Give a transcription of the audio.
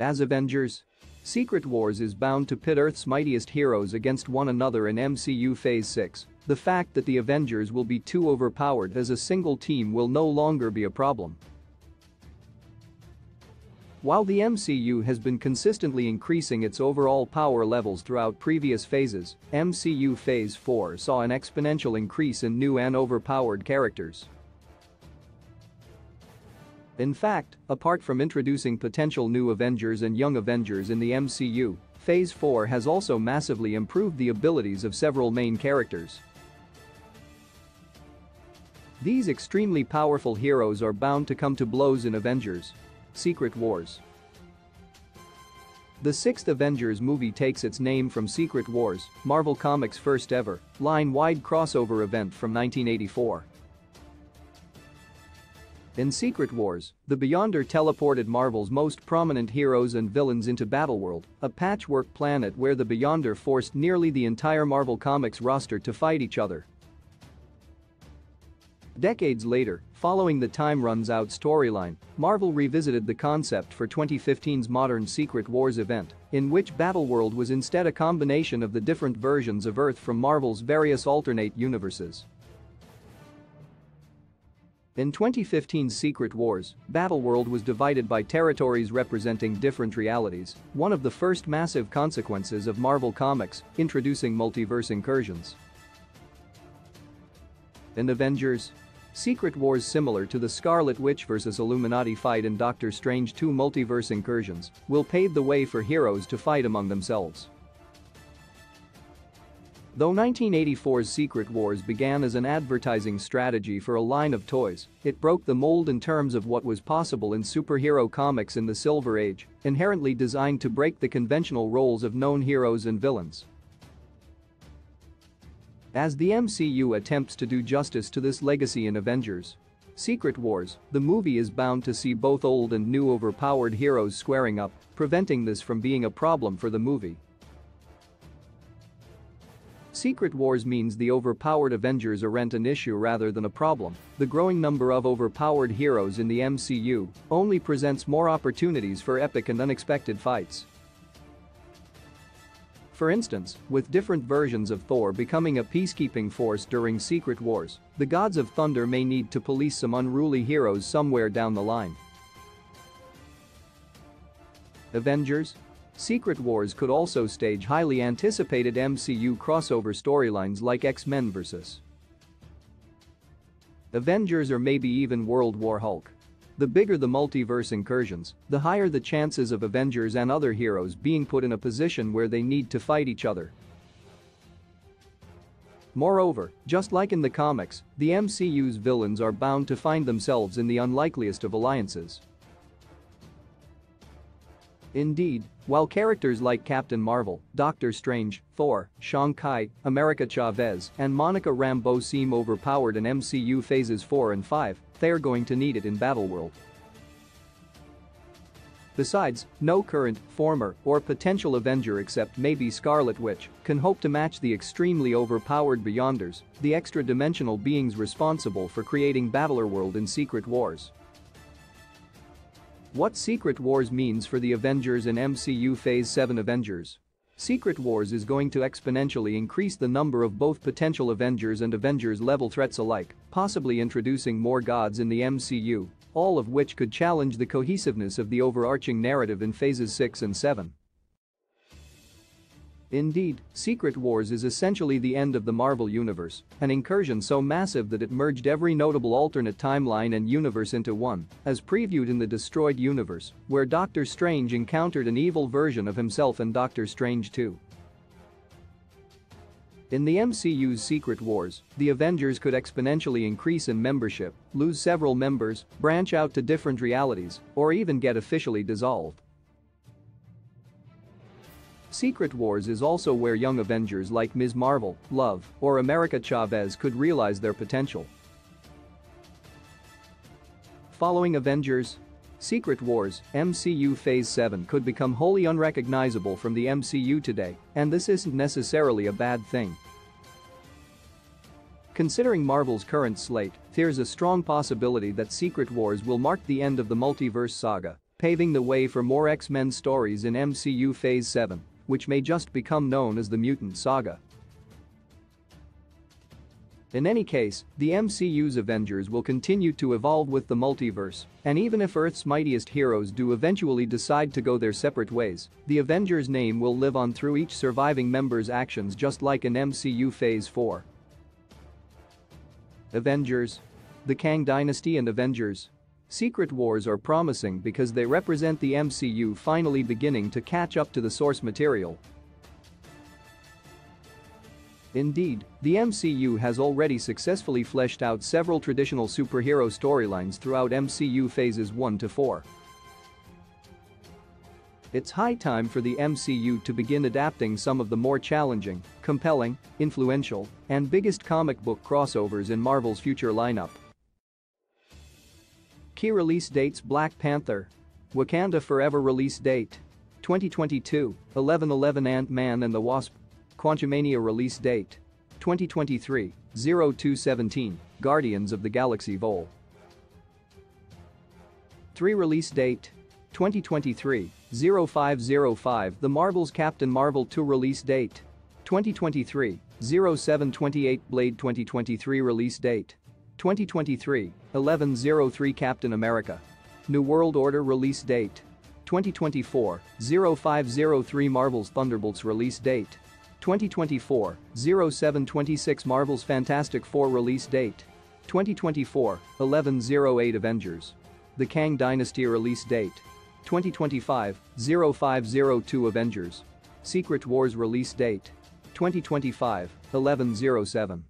As Avengers, Secret Wars is bound to pit Earth's mightiest heroes against one another in MCU Phase 6. The fact that the Avengers will be too overpowered as a single team will no longer be a problem. While the MCU has been consistently increasing its overall power levels throughout previous phases, MCU Phase 4 saw an exponential increase in new and overpowered characters. In fact, apart from introducing potential new Avengers and young Avengers in the MCU, Phase 4 has also massively improved the abilities of several main characters. These extremely powerful heroes are bound to come to blows in Avengers: Secret Wars. The sixth Avengers movie takes its name from Secret Wars, Marvel Comics' first ever, line-wide crossover event from 1984. In Secret Wars, the Beyonder teleported Marvel's most prominent heroes and villains into Battleworld, a patchwork planet where the Beyonder forced nearly the entire Marvel Comics roster to fight each other. Decades later, following the Time Runs Out storyline, Marvel revisited the concept for 2015's modern Secret Wars event, in which Battleworld was instead a combination of the different versions of Earth from Marvel's various alternate universes. In 2015's Secret Wars, Battleworld was divided by territories representing different realities, one of the first massive consequences of Marvel Comics, introducing multiverse incursions. In Avengers, Secret Wars, similar to the Scarlet Witch vs. Illuminati fight in Doctor Strange 2 Multiverse Incursions, will pave the way for heroes to fight among themselves. Though 1984's Secret Wars began as an advertising strategy for a line of toys, it broke the mold in terms of what was possible in superhero comics in the Silver Age, inherently designed to break the conventional roles of known heroes and villains. As the MCU attempts to do justice to this legacy in Avengers Secret Wars, the movie is bound to see both old and new overpowered heroes squaring up, preventing this from being a problem for the movie. Secret Wars means the overpowered Avengers aren't an issue rather than a problem. The growing number of overpowered heroes in the MCU only presents more opportunities for epic and unexpected fights. For instance, with different versions of Thor becoming a peacekeeping force during Secret Wars, the gods of thunder may need to police some unruly heroes somewhere down the line. Avengers Secret Wars could also stage highly anticipated MCU crossover storylines like X-Men vs. Avengers or maybe even World War Hulk. The bigger the multiverse incursions, the higher the chances of Avengers and other heroes being put in a position where they need to fight each other. Moreover, just like in the comics, the MCU's villains are bound to find themselves in the unlikeliest of alliances. Indeed, while characters like Captain Marvel, Doctor Strange, Thor, Shang-Chi, America Chavez, and Monica Rambeau seem overpowered in MCU Phases 4 and 5, they're going to need it in Battleworld. Besides, no current, former, or potential Avenger except maybe Scarlet Witch can hope to match the extremely overpowered Beyonders, the extra-dimensional beings responsible for creating Battleworld in Secret Wars. What Secret Wars means for the Avengers in MCU Phase 7 Avengers. Secret Wars is going to exponentially increase the number of both potential Avengers and Avengers-level threats alike, possibly introducing more gods in the MCU, all of which could challenge the cohesiveness of the overarching narrative in Phases 6 and 7. Indeed, Secret Wars is essentially the end of the Marvel Universe, an incursion so massive that it merged every notable alternate timeline and universe into one, as previewed in the Destroyed Universe, where Doctor Strange encountered an evil version of himself in Doctor Strange 2. In the MCU's Secret Wars, the Avengers could exponentially increase in membership, lose several members, branch out to different realities, or even get officially dissolved. Secret Wars is also where young Avengers like Ms. Marvel, Love, or America Chavez could realize their potential. Following Avengers Secret Wars, MCU Phase 7 could become wholly unrecognizable from the MCU today, and this isn't necessarily a bad thing. Considering Marvel's current slate, there's a strong possibility that Secret Wars will mark the end of the multiverse saga, paving the way for more X-Men stories in MCU Phase 7, which may just become known as the Mutant Saga. In any case, the MCU's Avengers will continue to evolve with the multiverse, and even if Earth's mightiest heroes do eventually decide to go their separate ways, the Avengers name will live on through each surviving member's actions, just like in MCU Phase 4. Avengers, the Kang Dynasty and Avengers. Secret Wars are promising because they represent the MCU finally beginning to catch up to the source material. Indeed, the MCU has already successfully fleshed out several traditional superhero storylines throughout MCU phases 1 to 4. It's high time for the MCU to begin adapting some of the more challenging, compelling, influential, and biggest comic book crossovers in Marvel's future lineup. Key release dates: Black Panther, Wakanda Forever release date 2022, 11/11 Ant-Man and the Wasp, Quantumania release date 2023, 02/17, Guardians of the Galaxy Vol. 3 release date 2023, 05/05 The Marvels Captain Marvel 2 release date 2023, 07/28 Blade 2023 release date 2023, 11/03 Captain America. New World Order release date 2024, 05/03 Marvel's Thunderbolts release date 2024, 07/26 Marvel's Fantastic Four release date 2024, 11/08 Avengers. The Kang Dynasty release date 2025, 05/02 Avengers. Secret Wars release date 2025, 11/07.